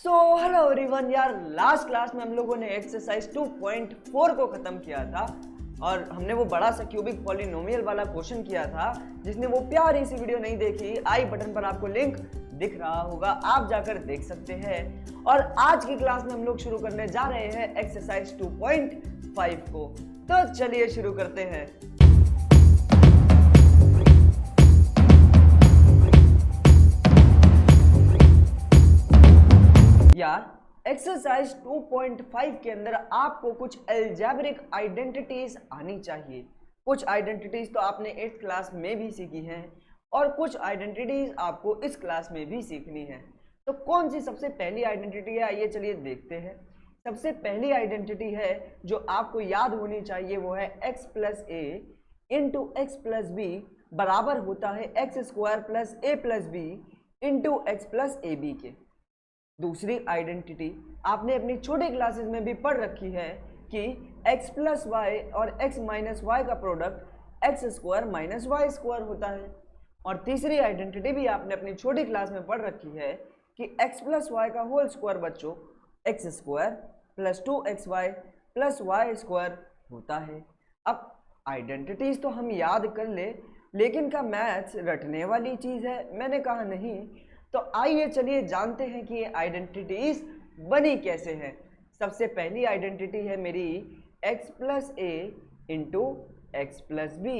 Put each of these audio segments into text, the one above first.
Hello everyone यार, last class में हम लोगों ने एक्सरसाइज 2.4 को खत्म किया था और हमने वो बड़ा सा क्यूबिक पॉलिनोमियल वाला क्वेश्चन किया था। जिसने वो प्यारी सी वीडियो नहीं देखी, आई बटन पर आपको लिंक दिख रहा होगा, आप जाकर देख सकते हैं। और आज की क्लास में हम लोग शुरू करने जा रहे हैं एक्सरसाइज 2.5 को। तो चलिए शुरू करते हैं। यार, एक्सरसाइज 2.5 के अंदर आपको कुछ अलजेब्रिक आइडेंटिटीज आनी चाहिए। कुछ आइडेंटिटीज तो आपने 8th क्लास में भी सीखी हैं और कुछ आइडेंटिटीज आपको इस क्लास में भी सीखनी है। तो कौन सी सबसे पहली आइडेंटिटी है, आइए चलिए देखते हैं। सबसे पहली आइडेंटिटी है जो आपको याद होनी चाहिए, वो है x plus a into x plus B बराबर होता है x square plus A plus B into x plus A B के। दूसरी आइडेंटिटी आपने अपनी छोटी क्लासेस में भी पढ़ रखी है कि x प्लस वाई और x माइनस वाई का product x square minus Y square होता है। और तीसरी आइडेंटिटी भी आपने अपनी छोटी क्लास में पढ़ रखी है कि x प्लस वाई का होल स्क्वायर बच्चों x square plus 2xy plus Y square होता है। अब आइडेंटिटीज तो हम याद कर ले, लेकिन क्या मैथ्स रटने वाली चीज़ है? मैंने कहा नहीं। तो आइए चलिए जानते हैं कि ये आइडेंटिटीज बनी कैसे हैं। सबसे पहली आइडेंटिटी है मेरी x plus a into x plus B.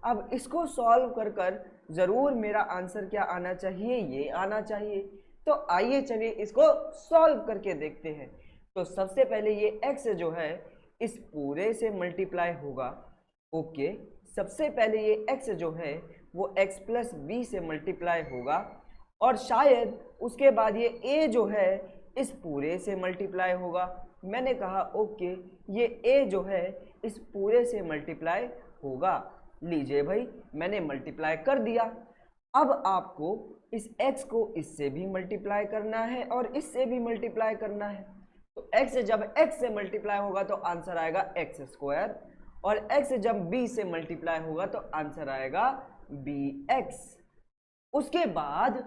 अब इसको सॉल्व कर कर ज़रूर मेरा आंसर क्या आना चाहिए, ये आना चाहिए। तो आइए चलिए इसको सॉल्व करके देखते हैं। तो सबसे पहले ये x जो है इस पूरे से मल्टीप्लाई होगा। ओके, सबसे पहले ये x जो है वो x प्लस बी से मल्टीप्लाई होगा और शायद उसके बाद ये a जो है इस पूरे से मल्टीप्लाई होगा। मैंने कहा ओके, ये a जो है इस पूरे से मल्टीप्लाई होगा। लीजिए भाई, मैंने मल्टीप्लाई कर दिया। अब आपको इस x को इससे भी मल्टीप्लाई करना है और इससे भी मल्टीप्लाई करना है। तो x जब x से मल्टीप्लाई होगा तो आंसर आएगा एक्स स्क्वायर, और x जब b से मल्टीप्लाई होगा तो आंसर आएगा bx। उसके बाद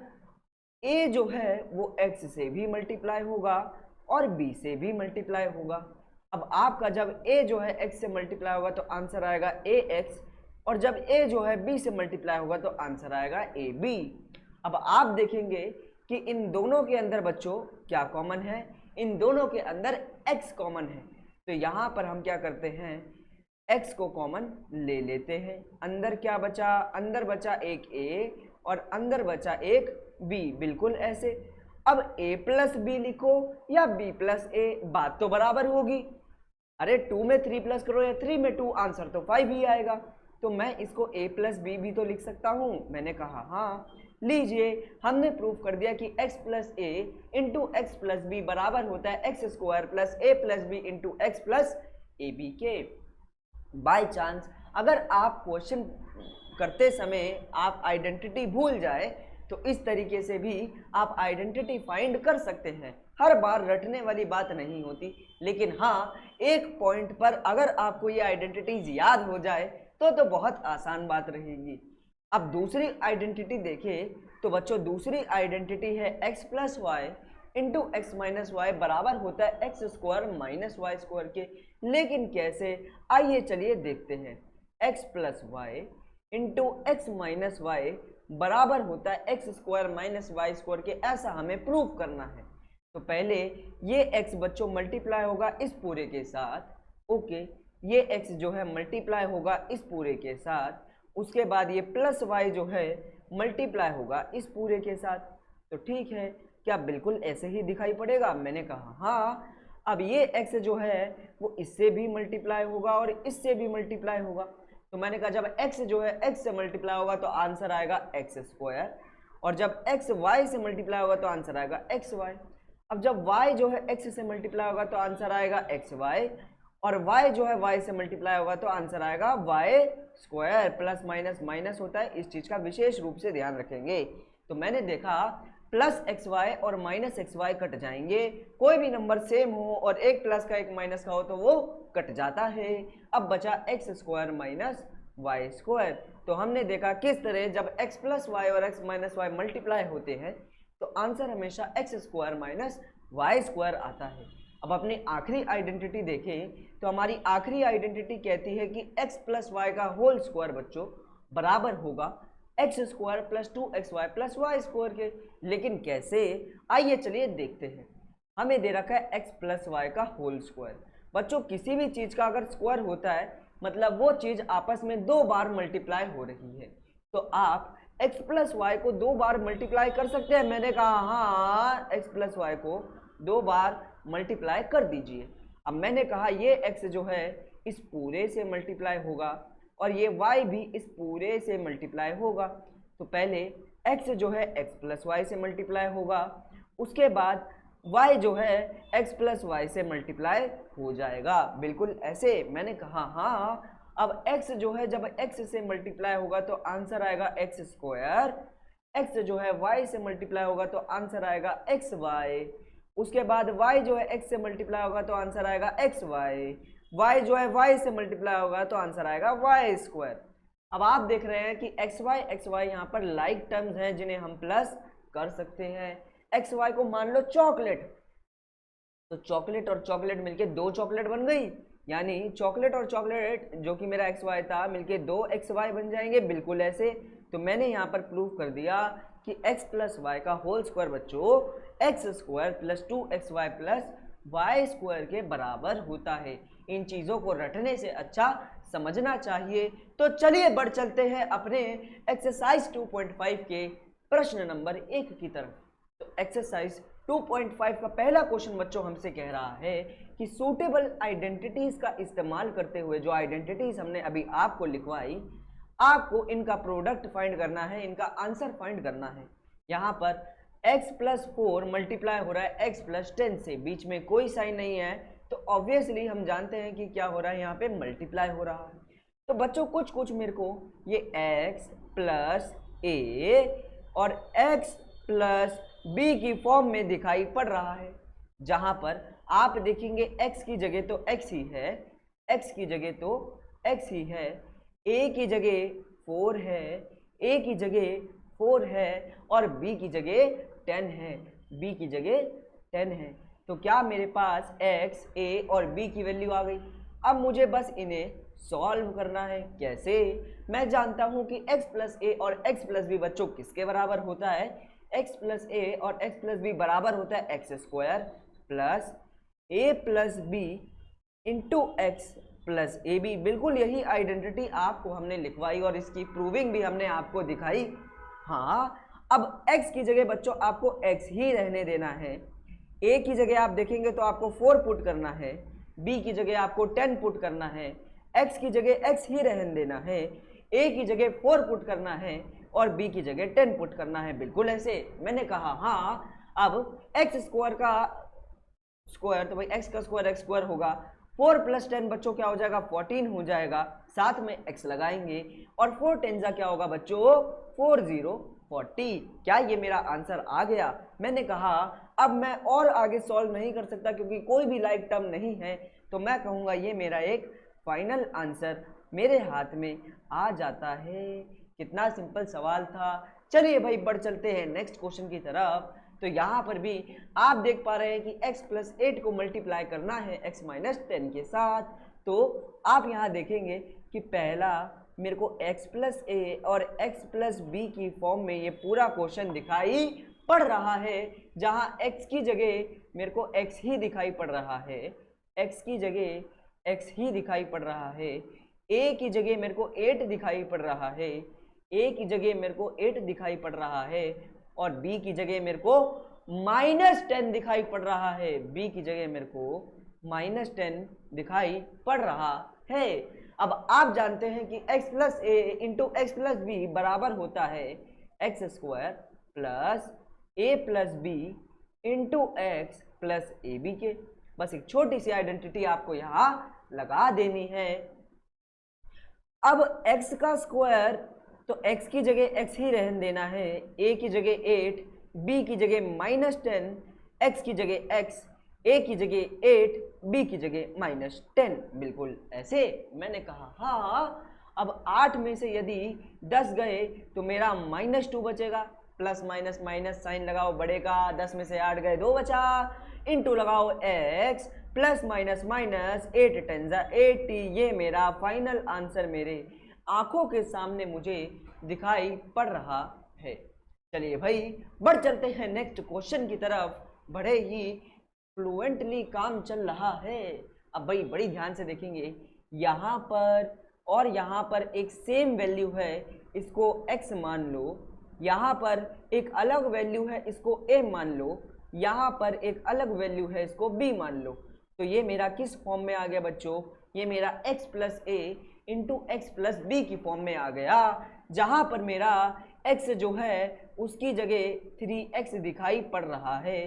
a जो है वो x से भी मल्टीप्लाई होगा और b से भी मल्टीप्लाई होगा। अब आपका जब a जो है x से मल्टीप्लाई होगा तो आंसर आएगा ax, और जब a जो है b से मल्टीप्लाई होगा तो आंसर आएगा ab। अब आप देखेंगे कि इन दोनों के अंदर बच्चों क्या कॉमन है, इन दोनों के अंदर x कॉमन है। तो यहाँ पर हम क्या करते हैं, x को कॉमन ले लेते हैं। अंदर क्या बचा, अंदर बचा एक a और अंदर बचा एक b, बिल्कुल ऐसे। अब a प्लस बी लिखो या b प्लस a, बात तो बराबर होगी। अरे 2 में 3 प्लस करो या 3 में 2, आंसर तो 5 ही आएगा। तो मैं इसको a प्लस बी भी तो लिख सकता हूँ। मैंने कहा हाँ। लीजिए, हमने प्रूफ कर दिया कि x plus a into x plus B बराबर होता है x square plus A plus B into x plus A B के। बाय चांस अगर आप क्वेश्चन करते समय आप आइडेंटिटी भूल जाए तो इस तरीके से भी आप आइडेंटिटी फाइंड कर सकते हैं। हर बार रटने वाली बात नहीं होती, लेकिन हाँ, एक पॉइंट पर अगर आपको ये आइडेंटिटीज याद हो जाए तो बहुत आसान बात रहेगी। अब दूसरी आइडेंटिटी देखें तो बच्चों, दूसरी आइडेंटिटी है x plus Y into x minus y बराबर होता है x square minus Y square के। लेकिन कैसे, आइए चलिए देखते हैं। x plus Y into x minus y बराबर होता है x square minus Y square के, ऐसा हमें प्रूव करना है। तो पहले ये x बच्चों मल्टीप्लाई होगा इस पूरे के साथ। ओके, ये x जो है मल्टीप्लाई होगा इस पूरे के साथ। उसके बाद ये प्लस y जो है मल्टीप्लाई होगा इस पूरे के साथ। तो ठीक है, क्या बिल्कुल ऐसे ही दिखाई पड़ेगा? मैंने कहा हाँ। अब ये x जो है वो इससे भी मल्टीप्लाई होगा और इससे भी मल्टीप्लाई होगा। तो मैंने कहा जब x जो है x से मल्टीप्लाई होगा तो आंसर आएगा एक्स स्क्वायर, और जब x y से मल्टीप्लाई होगा तो आंसर आएगा एक्स वाई। अब जब y जो है x से मल्टीप्लाई होगा तो आंसर आएगा एक्स वाई, और y जो है y से मल्टीप्लाई होगा तो आंसर आएगा y square. Plus minus minus होता है, इस चीज़ का विशेष रूप से ध्यान रखेंगे। तो मैंने देखा प्लस एक्स वाई और माइनस एक्स वाई कट जाएंगे। कोई भी नंबर सेम हो और एक प्लस का एक माइनस का हो तो वो कट जाता है। अब बचा x square minus Y square. तो हमने देखा किस तरह जब x प्लस वाई और x माइनस वाई मल्टीप्लाई होते हैं तो आंसर हमेशा x square minus Y square आता है। अब अपनी आखिरी आइडेंटिटी देखें तो हमारी आखिरी आइडेंटिटी कहती है कि x प्लस वाई का होल स्क्वायर बच्चों बराबर होगा x square plus 2xy plus Y square के। लेकिन कैसे, आइए चलिए देखते हैं। हमें दे रखा है x प्लस वाई का होल स्क्वायर। बच्चों किसी भी चीज़ का अगर स्क्वायर होता है मतलब वो चीज़ आपस में 2 बार मल्टीप्लाई हो रही है। तो आप x प्लस वाई को 2 बार मल्टीप्लाई कर सकते हैं। मैंने कहा हाँ, x प्लस वाई को 2 बार मल्टीप्लाई कर दीजिए। अब मैंने कहा ये x जो है इस पूरे से मल्टीप्लाई होगा और ये y भी इस पूरे से मल्टीप्लाई होगा। तो पहले x जो है x प्लस वाई से मल्टीप्लाई होगा, उसके बाद y जो है x प्लस वाई से मल्टीप्लाई हो जाएगा। बिल्कुल ऐसे मैंने कहा हाँ। अब x जो है जब x से मल्टीप्लाई होगा तो आंसर आएगा x स्क्वायर, x जो है y से मल्टीप्लाई होगा तो आंसर आएगा एक्स वाई, उसके बाद y जो है x से मल्टीप्लाई होगा तो आंसर आएगा एक्स वाई, y जो है y से मल्टीप्लाई होगा तो आंसर आएगा वाई स्क्वायर। अब आप देख रहे हैं कि एक्स वाई यहाँ पर लाइक टर्म्स हैं जिन्हें हम प्लस कर सकते हैं। एक्स वाई को मान लो चॉकलेट, तो चॉकलेट और चॉकलेट मिलके 2 चॉकलेट बन गई, यानी चॉकलेट और चॉकलेट जो कि मेरा एक्स वाई था मिलके 2 एक्स वाई बन जाएंगे। बिल्कुल ऐसे। तो मैंने यहाँ पर प्रूव कर दिया कि x प्लस वाई का होल स्क्वायर बच्चों x square plus 2xy plus Y square के बराबर होता है। इन चीज़ों को रटने से अच्छा समझना चाहिए। तो चलिए बढ़ चलते हैं अपने एक्सरसाइज 2.5 के प्रश्न नंबर 1 की तरफ। तो एक्सरसाइज 2.5 का पहला क्वेश्चन बच्चों हमसे कह रहा है कि सूटेबल आइडेंटिटीज का इस्तेमाल करते हुए जो आइडेंटिटीज हमने अभी आपको लिखवाई, आपको इनका प्रोडक्ट फाइंड करना है, इनका आंसर फाइंड करना है। यहाँ पर x प्लस 4 मल्टीप्लाई हो रहा है x प्लस 10 से, बीच में कोई साइन नहीं है तो ऑब्वियसली हम जानते हैं कि क्या हो रहा है, यहाँ पे मल्टीप्लाई हो रहा है। तो बच्चों कुछ मेरे को ये x प्लस a और x प्लस b की फॉर्म में दिखाई पड़ रहा है, जहाँ पर आप देखेंगे x की जगह तो x ही है, x की जगह तो x ही है, a की जगह 4 है, a की जगह 4 है और b की जगह 10 है, b की जगह 10 है। तो क्या मेरे पास x, a और b की वैल्यू आ गई। अब मुझे बस इन्हें सॉल्व करना है। कैसे, मैं जानता हूं कि x प्लस a और x प्लस b बच्चों किसके बराबर होता है, x प्लस a और x प्लस b बराबर होता है x square plus a plus b into x plus A b. बिल्कुल यही आइडेंटिटी आपको हमने लिखवाई और इसकी प्रूविंग भी हमने आपको दिखाई। हाँ, अब x की जगह बच्चों आपको x ही रहने देना है, a की जगह आप देखेंगे तो आपको 4 पुट करना है, b की जगह आपको 10 पुट करना है, x की जगह x ही रहने देना है, a की जगह 4 पुट करना है और b की जगह 10 पुट करना है। बिल्कुल ऐसे मैंने कहा हाँ। अब x स्क्वायर का स्क्वायर तो भाई x का स्क्वायर x स्क्वायर होगा, 4 प्लस 10 बच्चों क्या हो जाएगा 14 हो जाएगा, साथ में x लगाएंगे और 4 10 क्या होगा बच्चों 40। क्या ये मेरा आंसर आ गया। मैंने कहा अब मैं और आगे सॉल्व नहीं कर सकता क्योंकि कोई भी लाइक टर्म नहीं है, तो मैं कहूँगा ये मेरा एक फाइनल आंसर मेरे हाथ में आ जाता है। कितना सिंपल सवाल था। चलिए भाई बढ़ चलते हैं नेक्स्ट क्वेश्चन की तरफ। तो यहाँ पर भी आप देख पा रहे हैं कि x प्लस 8 को मल्टीप्लाई करना है x माइनस 10 के साथ। तो आप यहाँ देखेंगे कि पहला मेरे को x प्लस a और x प्लस b की फॉर्म में ये पूरा क्वेश्चन दिखाई पड़ रहा है, जहाँ x की जगह मेरे को x ही दिखाई पड़ रहा है, x की जगह x ही दिखाई पड़ रहा है, a की जगह मेरे को 8 दिखाई पड़ रहा है, a की जगह मेरे को 8 दिखाई पड़ रहा है और b की जगह मेरे को -10 दिखाई पड़ रहा है, b की जगह मेरे को -10 दिखाई पड़ रहा है। अब आप जानते हैं कि x plus a into x plus B बराबर होता है x square plus A plus B into x plus A B के। बस एक छोटी सी आइडेंटिटी आपको यहाँ लगा देनी है। अब x का स्क्वायर तो x की जगह x ही रहने देना है, a की जगह 8, b की जगह -10, x की जगह x, a की जगह 8, b की जगह -10। बिल्कुल ऐसे मैंने कहा हाँ। अब 8 में से यदि 10 गए तो मेरा -2 बचेगा, प्लस माइनस माइनस साइन लगाओ बड़े का, 10 में से 8 गए 2 बचा, इंटू लगाओ x प्लस माइनस माइनस 8 10 जा 80। ये मेरा फाइनल आंसर मेरे आंखों के सामने मुझे दिखाई पड़ रहा है। चलिए भाई बढ़ चलते हैं नेक्स्ट क्वेश्चन की तरफ। बड़े ही फ्लुएंटली काम चल रहा है। अब भाई बड़ी ध्यान से देखेंगे, यहाँ पर और यहाँ पर एक सेम वैल्यू है, इसको x मान लो। यहाँ पर एक अलग वैल्यू है, इसको a मान लो। यहाँ पर एक अलग वैल्यू है, इसको b मान लो। तो ये मेरा किस फॉर्म में आ गया बच्चों? ये मेरा x plus a into x plus B की फॉर्म में आ गया, जहाँ पर मेरा x जो है उसकी जगह 3x दिखाई पड़ रहा है।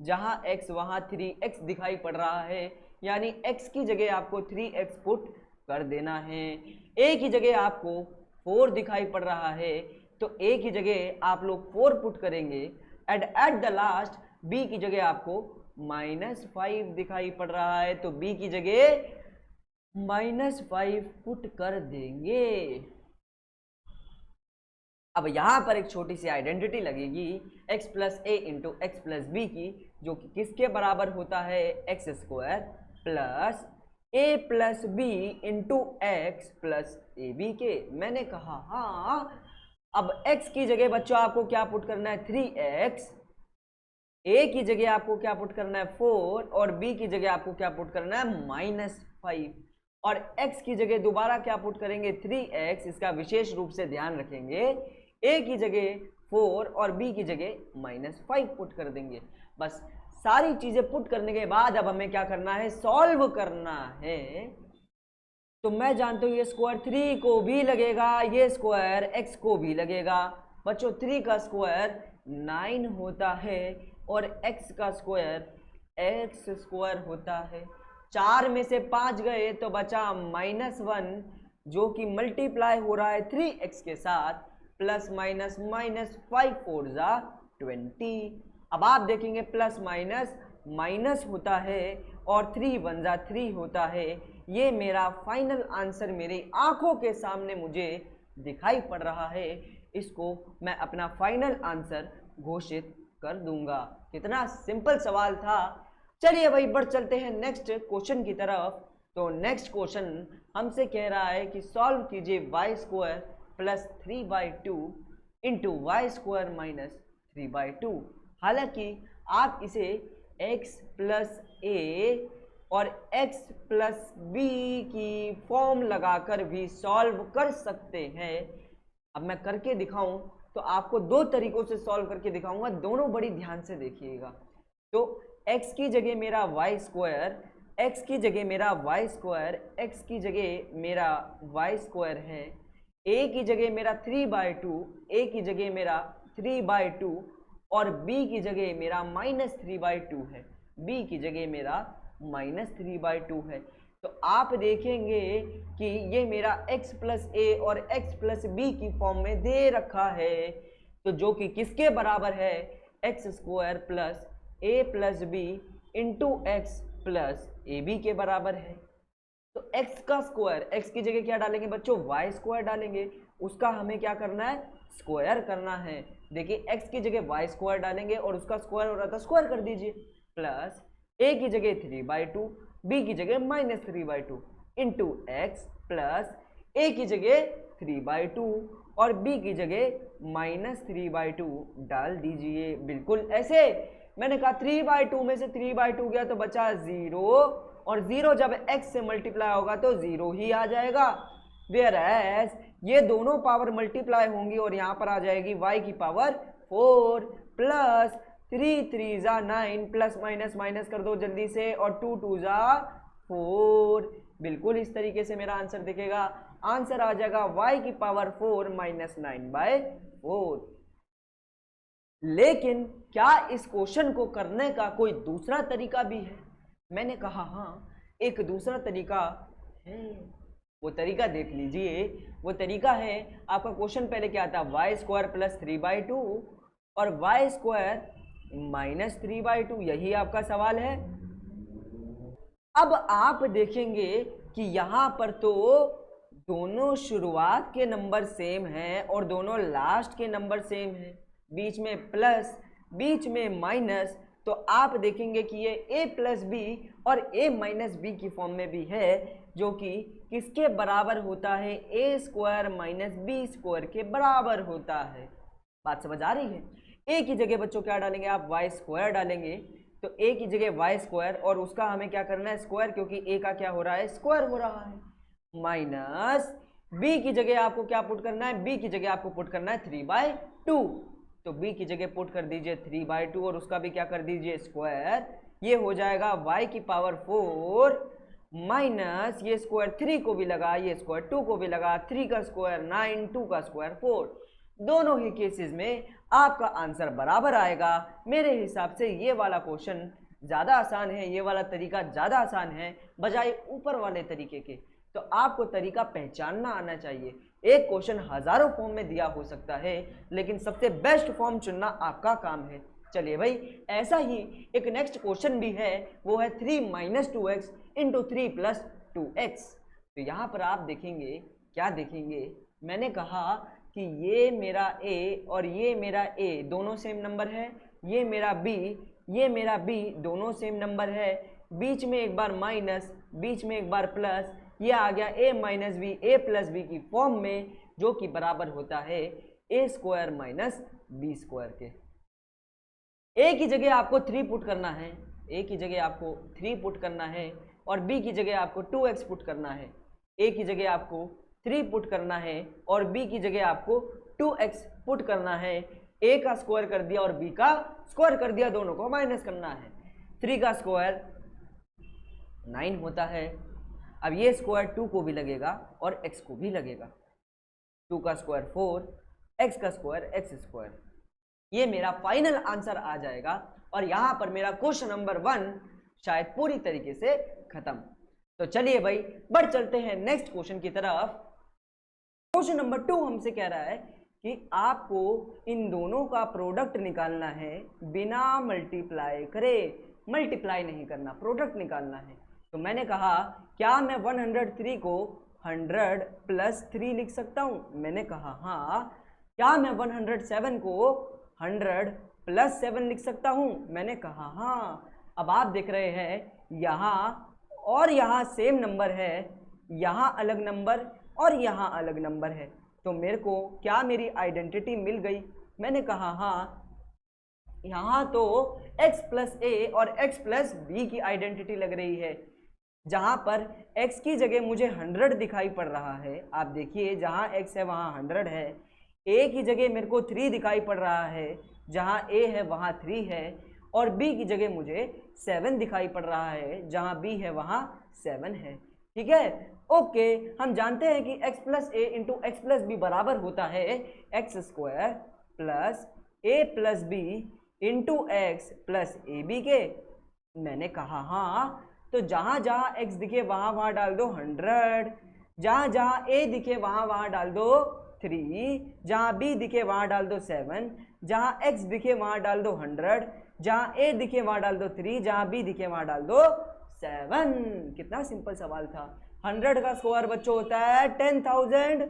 जहाँ x वहाँ 3x दिखाई पड़ रहा है, यानी x की जगह आपको 3x पुट कर देना है। a की जगह आपको 4 दिखाई पड़ रहा है, तो a की जगह आप लोग 4 पुट करेंगे। And at the last b की जगह आपको -5 दिखाई पड़ रहा है, तो b की जगह -5 पुट कर देंगे। अब यहां पर एक छोटी सी आइडेंटिटी लगेगी x plus a into x plus B की, जो कि किसके बराबर होता है? X square plus a plus B into x plus A B के। मैंने कहा हाँ, अब x की जगह बच्चों आपको क्या पुट करना है? 3x। a की जगह आपको क्या पुट करना है? 4। और b की जगह आपको क्या पुट करना है? -5। और x की जगह दोबारा क्या पुट करेंगे? 3x। इसका विशेष रूप से ध्यान रखेंगे, a की जगह 4 और b की जगह -5 पुट कर देंगे। बस सारी चीजें पुट करने के बाद अब हमें क्या करना है? सॉल्व करना है। तो मैं जानता हूँ ये स्क्वायर 3 को भी लगेगा, ये स्क्वायर x को भी लगेगा। बच्चों 3 का स्क्वायर 9 होता है और x का स्क्वायर x स्क्वायर होता है। 4 में से 5 गए तो बचा -1, जो कि मल्टीप्लाई हो रहा है 3x के साथ, प्लस माइनस माइनस 5 4 जा 20। अब आप देखेंगे प्लस माइनस माइनस होता है और 3 1 जा 3 होता है। ये मेरा फाइनल आंसर मेरी आंखों के सामने मुझे दिखाई पड़ रहा है। इसको मैं अपना फाइनल आंसर घोषित कर दूंगा। कितना सिंपल सवाल था। चलिए भाई बढ़ चलते हैं नेक्स्ट क्वेश्चन की तरफ। तो नेक्स्ट क्वेश्चन हमसे कह रहा है कि सॉल्व कीजिए y square plus 3/2 into y square minus 3/2। हालांकि आप इसे x प्लस ए और x प्लस बी की फॉर्म लगाकर भी सॉल्व कर सकते हैं। अब मैं करके दिखाऊं तो आपको 2 तरीकों से सॉल्व करके दिखाऊंगा, दोनों बड़ी ध्यान से देखिएगा। तो x की जगह मेरा वाई स्क्वायर, x की जगह मेरा वाई स्क्वायर, x की जगह मेरा वाई स्क्वायर है। a की जगह मेरा 3/2, a की जगह मेरा 3/2 और b की जगह मेरा -3/2 है, b की जगह मेरा -3/2 है। तो आप देखेंगे कि ये मेरा x प्लस ए और x प्लस बी की फॉर्म में दे रखा है, तो जो कि किसके बराबर है? X square plus A plus B into x plus A B के बराबर है। तो x का स्क्वायर, x की जगह क्या डालेंगे बच्चों? y स्क्वायर डालेंगे। उसका हमें क्या करना है? स्क्वायर करना है। देखिए x की जगह y स्क्वायर डालेंगे और उसका स्क्वायर हो रहा था, स्क्वायर कर दीजिए। प्लस a की जगह 3/2, b की जगह -3/2 इंटू एक्स प्लस a की जगह 3/2 और b की जगह -3/2 डाल दीजिए। बिल्कुल ऐसे मैंने कहा 3/2 में से 3/2 गया तो बचा 0, और 0 जब x से मल्टीप्लाई होगा तो 0 ही आ जाएगा। वेयर एज ये दोनों पावर मल्टीप्लाई होंगी और यहाँ पर आ जाएगी y की पावर 4 प्लस 3 3 जा 9 प्लस माइनस माइनस कर दो जल्दी से, और 2 2 जा 4। बिल्कुल इस तरीके से मेरा आंसर दिखेगा। आंसर आ जाएगा y की पावर 4 -9/4। लेकिन क्या इस क्वेश्चन को करने का कोई दूसरा तरीका भी है? मैंने कहा हाँ, एक दूसरा तरीका है। वो तरीका देख लीजिए। वो तरीका है, आपका क्वेश्चन पहले क्या था? वाई स्क्वायर प्लस 3/2 और वाई स्क्वायर -3/2, यही आपका सवाल है। अब आप देखेंगे कि यहाँ पर तो दोनों शुरुआत के नंबर सेम हैं और दोनों लास्ट के नंबर सेम हैं। बीच में प्लस, बीच में माइनस, तो आप देखेंगे कि ये a प्लस बी और a माइनस बी की फॉर्म में भी है, जो कि किसके बराबर होता है, a square minus B square के बराबर होता है। बात समझ आ रही है। a की जगह बच्चों क्या डालेंगे आप, वाई स्क्वायर डालेंगे, तो a की जगह वाई स्क्वायर और उसका हमें क्या करना है, स्क्वायर, क्योंकि a का क्या हो रहा है, स्क्वायर हो रहा है, माइनस b की जगह आपको क्या पुट करना है, b की जगह आपको पुट करना है 3/2, तो b की जगह पुट कर दीजिए 3/2 और उसका भी क्या कर दीजिए स्क्वायर, ये हो जाएगा y की पावर 4 माइनस ये स्क्वायर 3 को भी लगा, ये स्क्वायर 2 को भी लगा, 3 का स्क्वायर 9, 2 का स्क्वायर 4। दोनों ही केसेस में आपका आंसर बराबर आएगा। मेरे हिसाब से ये वाला क्वेश्चन ज़्यादा आसान है, ये वाला तरीका ज़्यादा आसान है बजाय ऊपर वाले तरीके के। तो आपको तरीका पहचानना आना चाहिए। एक क्वेश्चन हजारों फॉर्म में दिया हो सकता है, लेकिन सबसे बेस्ट फॉर्म चुनना आपका काम है। चलिए भाई, ऐसा ही एक नेक्स्ट क्वेश्चन भी है, वो है 3 - 2x इंटू 3 + 2x। तो यहाँ पर आप देखेंगे, क्या देखेंगे, मैंने कहा कि ये मेरा a और ये मेरा a दोनों सेम नंबर है, ये मेरा b, ये मेरा b दोनों सेम नंबर है, बीच में एक बार माइनस, बीच में एक बार प्लस, ये आ गया a minus B, a plus B की फॉर्म में, जो कि बराबर होता है a square minus B square के। a की जगह आपको 3 पुट करना है, a की जगह आपको 3 पुट करना है और b की जगह आपको 2x पुट करना है। a की जगह आपको 3 पुट करना है और b की जगह आपको 2x पुट करना है। a का स्क्वायर कर दिया और b का स्क्वायर कर दिया, दोनों को माइनस करना है। 3 का स्क्वायर 9 होता है। अब ये स्क्वायर 2 को भी लगेगा और x को भी लगेगा, 2 का स्क्वायर 4, x का स्क्वायर x स्क्वायर। ये मेरा फाइनल आंसर आ जाएगा और यहाँ पर मेरा क्वेश्चन नंबर 1 शायद पूरी तरीके से खत्म। तो चलिए भाई, बढ़ चलते हैं नेक्स्ट क्वेश्चन की तरफ। क्वेश्चन नंबर 2 हमसे कह रहा है कि आपको इन दोनों का प्रोडक्ट निकालना है बिना मल्टीप्लाई करे, मल्टीप्लाई नहीं करना, प्रोडक्ट निकालना है। तो मैंने कहा क्या मैं 103 को 100 + 3 लिख सकता हूँ, मैंने कहा हाँ। क्या मैं 107 को 100 + 7 लिख सकता हूँ, मैंने कहा हाँ। अब आप देख रहे हैं यहाँ और यहाँ सेम नंबर है, यहाँ अलग नंबर और यहाँ अलग नंबर है, तो मेरे को क्या मेरी आइडेंटिटी मिल गई, मैंने कहा हाँ। यहाँ तो x + a और x + b की आइडेंटिटी लग रही है, जहाँ पर x की जगह मुझे 100 दिखाई पड़ रहा है। आप देखिए जहाँ x है वहाँ 100 है, a की जगह मेरे को 3 दिखाई पड़ रहा है, जहाँ a है वहाँ 3 है, और b की जगह मुझे 7 दिखाई पड़ रहा है, जहाँ b है वहाँ 7 है। ठीक है, ओके। हम जानते हैं कि x + a into x + b बराबर होता है x² + a + b into x + ab के। मैंने कहा हाँ, तो जहाँ जहाँ x दिखे वहाँ वहाँ डाल दो 100, जहाँ जहाँ a दिखे वहाँ वहाँ डाल दो 3, जहाँ b दिखे वहाँ डाल दो 7, जहाँ x दिखे वहाँ डाल दो 100, जहाँ a दिखे वहाँ डाल दो 3, जहाँ b दिखे वहाँ डाल दो 7। कितना सिंपल सवाल था। 100 का स्क्वायर बच्चों होता है 10,000।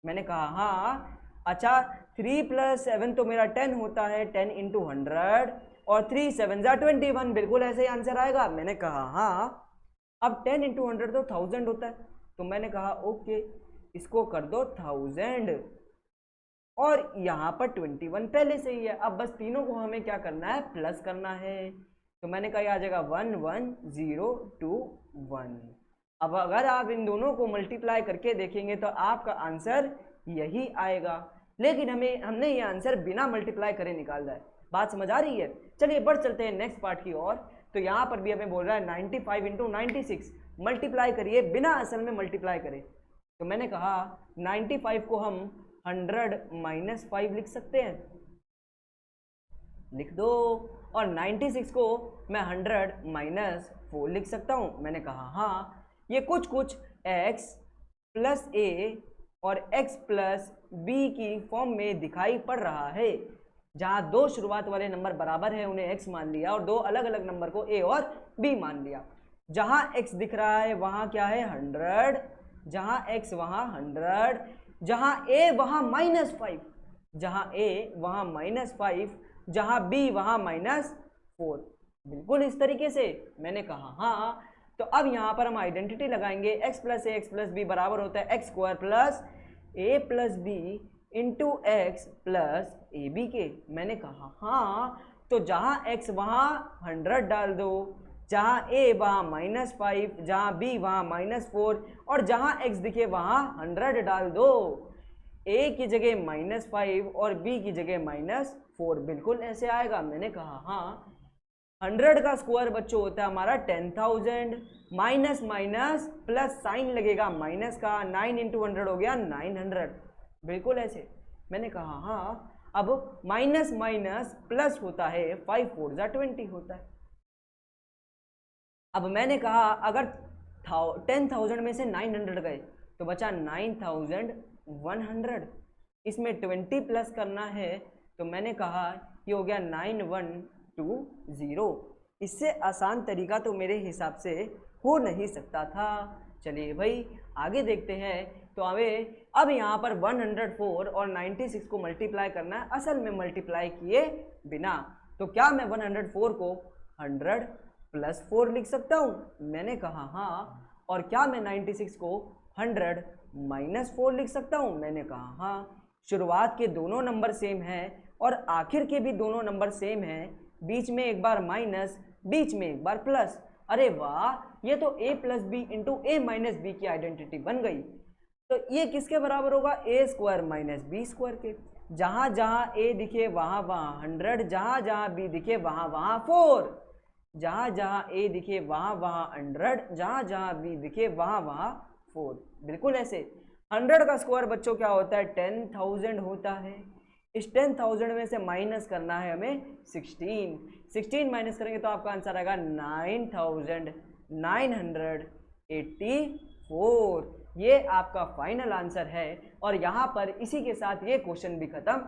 मैंने कहा हाँ। अच्छा, 3 + 7 तो मेरा 10 होता है, 10 × 100 और 3 × 7 = 21, बिल्कुल ऐसे ही आंसर आएगा। मैंने कहा हाँ। अब 10 × 100 तो 1000 होता है, तो मैंने कहा ओके, इसको कर दो 1000 और यहाँ पर 21 पहले से ही है। अब बस तीनों को हमें क्या करना है, प्लस करना है। तो मैंने कहा आ जाएगा 1 1 0 2 1। अब अगर आप इन दोनों को मल्टीप्लाई करके देखेंगे तो आपका आंसर यही आएगा, लेकिन हमने ये आंसर बिना मल्टीप्लाई करे निकाला है। बात समझ आ रही है। चलिए बढ़ चलते हैं नेक्स्ट पार्ट की ओर। तो यहाँ पर भी हमें बोल रहा है 95 × 96 मल्टीप्लाई करिए बिना असल में मल्टीप्लाई करें। तो मैंने कहा 95 को हम 100 - 5 लिख सकते हैं, लिख दो। और 96 को मैं 100 - 4 लिख सकता हूँ, मैंने कहा हाँ। ये कुछ x + a और x + b की फॉर्म में दिखाई पड़ रहा है, जहाँ दो शुरुआत वाले नंबर बराबर है उन्हें x मान लिया और दो अलग अलग नंबर को a और b मान लिया। जहाँ x दिख रहा है वहाँ क्या है 100, जहाँ x वहाँ 100, जहाँ a वहाँ -5, जहाँ a वहाँ -5, जहाँ b वहाँ 4। बिल्कुल इस तरीके से मैंने कहा हाँ। तो अब यहाँ पर हम आइडेंटिटी लगाएंगे, x plus A X plus B बराबर होता है x square plus A plus B into x plus A B के। मैंने कहा हाँ, तो जहाँ x वहाँ 100 डाल दो, जहाँ a वहाँ -5, जहाँ b वहाँ -4 और जहाँ x दिखे वहाँ 100 डाल दो। a की जगह -5 और b की जगह -4, बिल्कुल ऐसे आएगा। मैंने कहा हाँ, 100 का स्क्वायर बच्चों होता है हमारा 10,000, माइनस माइनस प्लस साइन लगेगा माइनस का, 9 इंटू 100 हो गया 900, बिल्कुल ऐसे। मैंने कहा हाँ, अब माइनस माइनस प्लस होता है, 5 4 जा 20 होता है। अब मैंने कहा अगर 10,000 में से 900 गए तो बचा 9,100, इसमें 20 प्लस करना है, तो मैंने कहा ये हो गया 9120। इससे आसान तरीका तो मेरे हिसाब से हो नहीं सकता था। चलिए भाई आगे देखते हैं। तो हमें अब यहाँ पर 104 और 96 को मल्टीप्लाई करना है, असल में मल्टीप्लाई किए बिना। तो क्या मैं 104 को 100 प्लस 4 लिख सकता हूँ? मैंने कहा हाँ। और क्या मैं 96 को 100 माइनस 4 लिख सकता हूँ? मैंने कहा हाँ। शुरुआत के दोनों नंबर सेम हैं और आखिर के भी दोनों नंबर सेम हैं, बीच में एक बार माइनस, बीच में एक बार प्लस। अरे वाह, ये तो a plus B into A minus B की आइडेंटिटी बन गई। तो ये किसके बराबर होगा? A square minus B square के। जहाँ जहाँ a दिखे वहाँ वहाँ 100, जहाँ जहाँ b दिखे वहाँ वहाँ 4, जहाँ जहाँ a दिखे वहाँ वहाँ 100, जहाँ जहाँ b दिखे वहाँ वहाँ 4, बिल्कुल ऐसे। 100 का स्क्वायर बच्चों क्या होता है? 10,000 होता है। इस 10,000 में से माइनस करना है हमें 16 माइनस करेंगे तो आपका आंसर आएगा 9,984। ये आपका फाइनल आंसर है और यहाँ पर इसी के साथ ये क्वेश्चन भी खत्म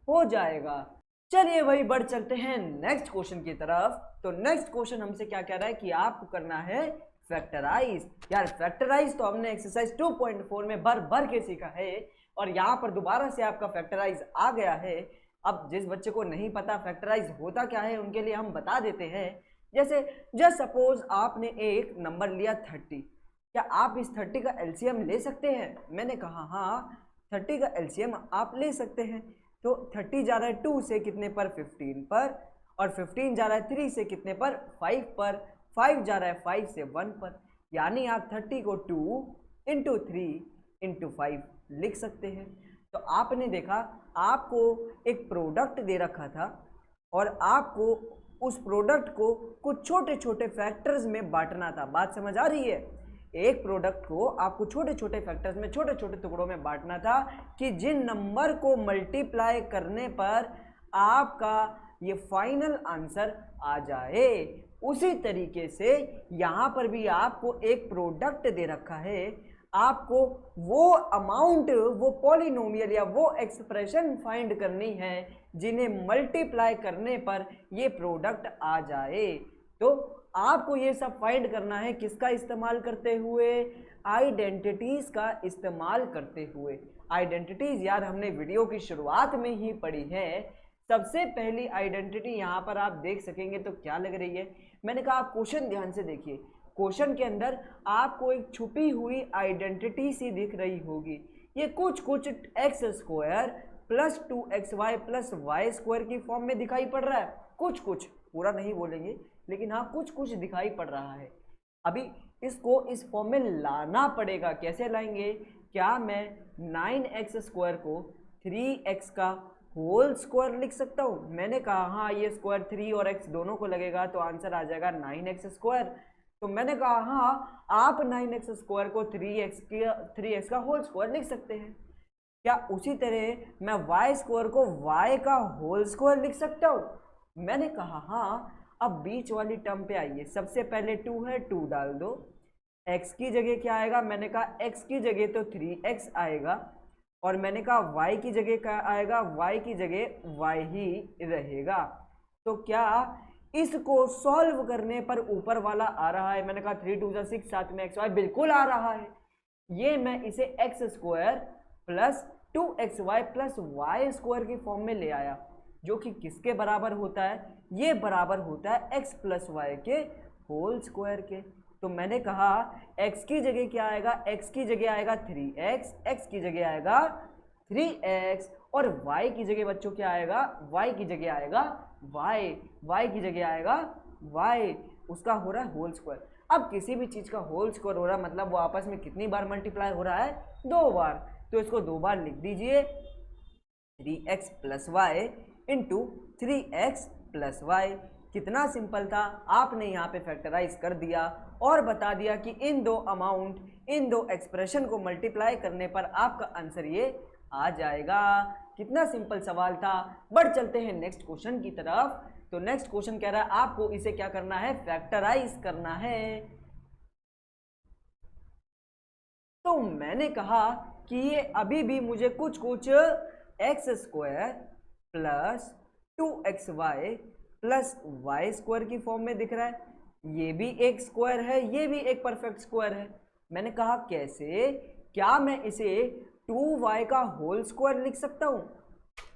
हो जाएगा। चलिए भाई बढ़ चलते हैं नेक्स्ट क्वेश्चन की तरफ। तो नेक्स्ट क्वेश्चन हमसे क्या कह रहा है कि आपको करना है फैक्टराइज। यार फैक्टराइज तो हमने एक्सरसाइज 2.4 में भर भर के सीखा है और यहाँ पर दोबारा से आपका फैक्टराइज आ गया है। अब जिस बच्चे को नहीं पता फैक्टराइज होता क्या है उनके लिए हम बता देते हैं। जैसे जस्ट सपोज आपने एक नंबर लिया 30, क्या आप इस 30 का एलसीएम ले सकते हैं? मैंने कहा हाँ, 30 का एलसीएम आप ले सकते हैं। तो 30 जा रहा है 2 से कितने पर? 15 पर, और 15 जा रहा है 3 से कितने पर? 5 पर, 5 जा रहा है 5 से 1 पर, यानी आप 30 को 2 इंटू 3 इंटू 5 लिख सकते हैं। तो आपने देखा आपको एक प्रोडक्ट दे रखा था और आपको उस प्रोडक्ट को कुछ छोटे छोटे फैक्टर्स में बांटना था। बात समझ आ रही है? एक प्रोडक्ट को आपको छोटे छोटे फैक्टर्स में, छोटे छोटे टुकड़ों में बांटना था कि जिन नंबर को मल्टीप्लाई करने पर आपका ये फाइनल आंसर आ जाए। उसी तरीके से यहाँ पर भी आपको एक प्रोडक्ट दे रखा है, आपको वो अमाउंट, वो पॉलिनोमियल या वो एक्सप्रेशन फाइंड करनी है जिन्हें मल्टीप्लाई करने पर ये प्रोडक्ट आ जाए। तो आपको ये सब फाइंड करना है किसका इस्तेमाल करते हुए? आइडेंटिटीज का इस्तेमाल करते हुए। आइडेंटिटीज यार हमने वीडियो की शुरुआत में ही पढ़ी है। सबसे पहली आइडेंटिटी यहाँ पर आप देख सकेंगे तो क्या लग रही है? मैंने कहा आप क्वेश्चन ध्यान से देखिए। क्वेश्चन के अंदर आपको एक छुपी हुई आइडेंटिटी सी दिख रही होगी। ये कुछ कुछ X square plus 2xy plus Y square की फॉर्म में दिखाई पड़ रहा है। कुछ कुछ, पूरा नहीं बोलेंगे, लेकिन हाँ कुछ कुछ दिखाई पड़ रहा है। अभी इसको इस फॉर्म में लाना पड़ेगा। कैसे लाएंगे? क्या मैं 9x स्क्वायर को 3x का होल स्क्वायर लिख सकता हूँ? मैंने कहा हाँ, ये स्क्वायर 3 और x दोनों को लगेगा तो आंसर आ जाएगा 9x स्क्वायर। तो मैंने कहा हाँ, आप 9x स्क्वायर को 3x का होल स्क्वायर लिख सकते हैं। क्या उसी तरह मैं y स्क्वायर को y का होल स्क्वायर लिख सकता हूँ? मैंने कहा हाँ। अब बीच वाली टर्म पे आइए। सबसे पहले 2 है, 2 डाल दो। x की जगह क्या आएगा? मैंने कहा x की जगह तो 3x आएगा और मैंने कहा y की जगह क्या आएगा? y की जगह y ही रहेगा। तो क्या इसको सॉल्व करने पर ऊपर वाला आ रहा है? मैंने कहा 3 2 6, साथ में xy बिल्कुल आ रहा है। ये मैं इसे x square plus 2xy plus Y square की फॉर्म में ले आया। जो कि किसके बराबर होता है, ये बराबर होता है x प्लस वाई के होल स्क्वायर के। तो मैंने कहा x की जगह क्या आएगा, x की जगह आएगा 3x, x की जगह आएगा 3x और y की जगह बच्चों क्या आएगा, y की जगह आएगा y की जगह आएगा y, उसका हो रहा है होल स्क्वायर। अब किसी भी चीज का होल स्क्वायर हो रहा है मतलब वो आपस में कितनी बार मल्टीप्लाई हो रहा है, 2 बार। तो इसको 2 बार लिख दीजिए 3x plus Y into 3x plus Y. कितना सिंपल था, आपने यहाँ पे फैक्टराइज कर दिया और बता दिया कि इन दो एक्सप्रेशन को मल्टीप्लाई करने पर आपका आंसर ये आ जाएगा। कितना सिंपल सवाल था। बढ़ चलते हैं नेक्स्ट क्वेश्चन की तरफ। तो नेक्स्ट क्वेश्चन कह रहा है आपको इसे क्या करना है, फैक्टराइज करना है। तो मैंने कहा कि ये अभी भी मुझे कुछ X square plus 2xy plus Y square की फॉर्म में दिख रहा है। ये भी एक स्क्वायर है, ये भी एक परफेक्ट स्क्वायर है। मैंने कहा कैसे, क्या मैं इसे 2y का होल स्क्वायर लिख सकता हूँ?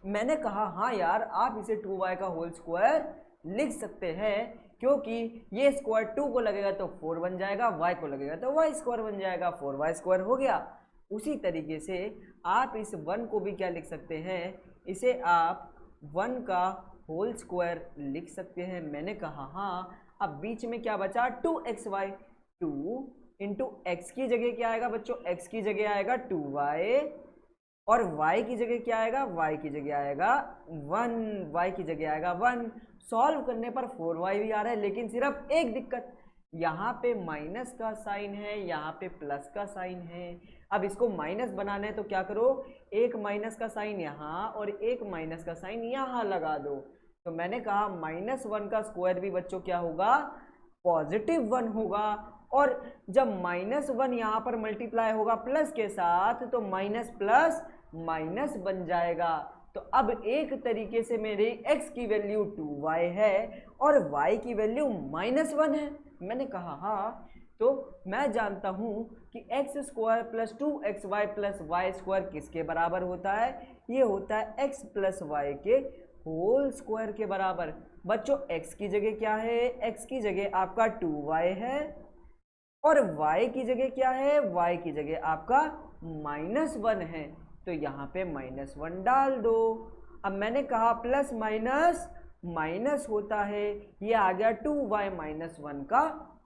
मैंने कहा हाँ यार, आप इसे 2y का होल स्क्वायर लिख सकते हैं, क्योंकि ये स्क्वायर 2 को लगेगा तो 4 बन जाएगा, y को लगेगा तो y स्क्वायर बन जाएगा, 4y स्क्वायर हो गया। उसी तरीके से आप इस 1 को भी क्या लिख सकते हैं, इसे आप 1 का होल स्क्वायर लिख सकते हैं। मैंने कहा हाँ। अब बीच में क्या बचा, 2xy, 2 इंटू एक्स की जगह क्या आएगा बच्चों, x की जगह आएगा 2y और y की जगह क्या आएगा, y की जगह आएगा 1, y की जगह आएगा 1। सॉल्व करने पर 4y भी आ रहा है, लेकिन सिर्फ एक दिक्कत, यहाँ पे माइनस का साइन है, यहाँ पे प्लस का साइन है। अब इसको माइनस बनाना है तो क्या करो, एक माइनस का साइन यहाँ और एक माइनस का साइन यहाँ लगा दो। तो मैंने कहा -1 का स्क्वायर भी बच्चों क्या होगा, +1 होगा। और जब -1 यहाँ पर मल्टीप्लाई होगा प्लस के साथ तो माइनस प्लस माइनस बन जाएगा। तो अब एक तरीके से मेरी x की वैल्यू 2y है और y की वैल्यू -1 है। मैंने कहा हाँ, तो मैं जानता हूँ कि x square plus 2xy plus Y square किसके बराबर होता है, ये होता है x प्लस वाई के होल स्क्वायर के बराबर। बच्चों x की जगह क्या है, x की जगह आपका 2y है और y की जगह क्या है, y की जगह आपका -1 है। तो यहाँ पे -1 डाल दो। अब मैंने कहा प्लस माइनस माइनस होता है, ये आ गया 2y - 1 का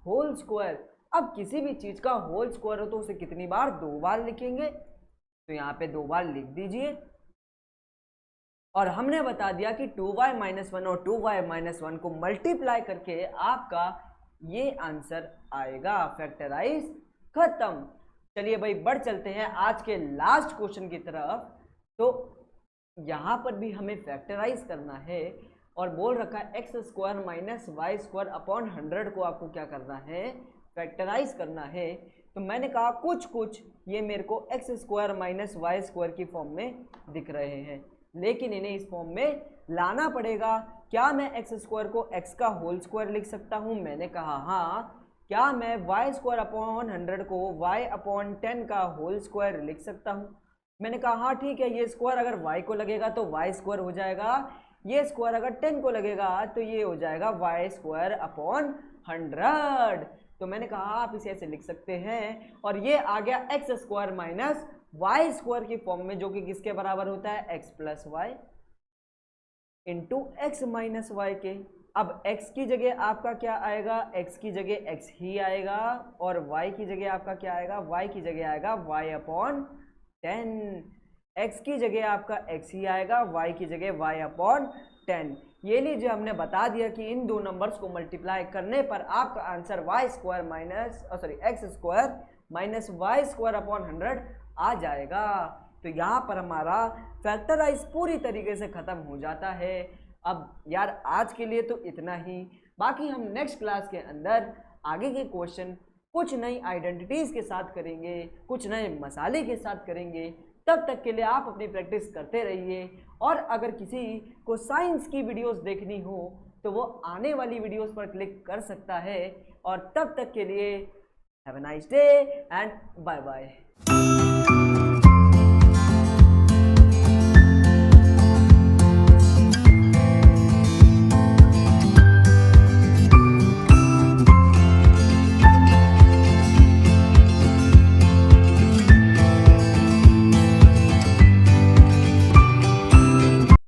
होल स्क्वायर। अब किसी भी चीज़ का होल स्क्वायर हो तो उसे कितनी बार, 2 बार लिखेंगे। तो यहाँ पे 2 बार लिख दीजिए। और हमने बता दिया कि 2y - 1 और 2y - 1 को मल्टीप्लाई करके आपका ये आंसर आएगा। फैक्टराइज खत्म। चलिए भाई बढ़ चलते हैं आज के लास्ट क्वेश्चन की तरफ। तो यहाँ पर भी हमें फैक्टराइज करना है और बोल रखा है x square minus Y square upon 100 को आपको क्या करना है, फैक्टराइज करना है। तो मैंने कहा कुछ ये मेरे को x square minus Y square की फॉर्म में दिख रहे हैं, लेकिन इन्हें इस फॉर्म में लाना पड़ेगा। क्या मैं एक्स स्क्वायर को x का होल स्क्वायर लिख सकता हूँ? मैंने कहा हाँ। क्या मैं वाई स्क्वायर अपॉन 100 को y अपॉन 10 का होल स्क्वायर लिख सकता हूँ? मैंने कहा हाँ ठीक है, ये स्क्वायर अगर y को लगेगा तो y स्क्वायर हो जाएगा, ये स्क्वायर अगर 10 को लगेगा तो ये हो जाएगा y स्क्वायर अपॉन 100। तो मैंने कहा आप इसे ऐसे लिख सकते हैं और ये आ गया X square minus Y square की फॉर्म में, जो कि किसके बराबर होता है, X plus Y into x minus Y के। अब x की जगह आपका क्या आएगा, x की जगह x ही आएगा और y की जगह आपका क्या आएगा, y की जगह आएगा y अपॉन 10। x की जगह आपका x ही आएगा, y की जगह y अपॉन 10। ये लीजिए हमने बता दिया कि इन दो नंबर्स को मल्टीप्लाई करने पर आपका answer Y square X square minus Y square upon 100 आ जाएगा। तो यहाँ पर हमारा फैक्टराइज पूरी तरीके से ख़त्म हो जाता है। अब यार आज के लिए तो इतना ही, बाकी हम नेक्स्ट क्लास के अंदर आगे के क्वेश्चन कुछ नई आइडेंटिटीज़ के साथ करेंगे, कुछ नए मसाले के साथ करेंगे। तब तक के लिए आप अपनी प्रैक्टिस करते रहिए। और अगर किसी को साइंस की वीडियोस देखनी हो तो वो आने वाली वीडियोस पर क्लिक कर सकता है। और तब तक के लिए have a nice day and bye bye.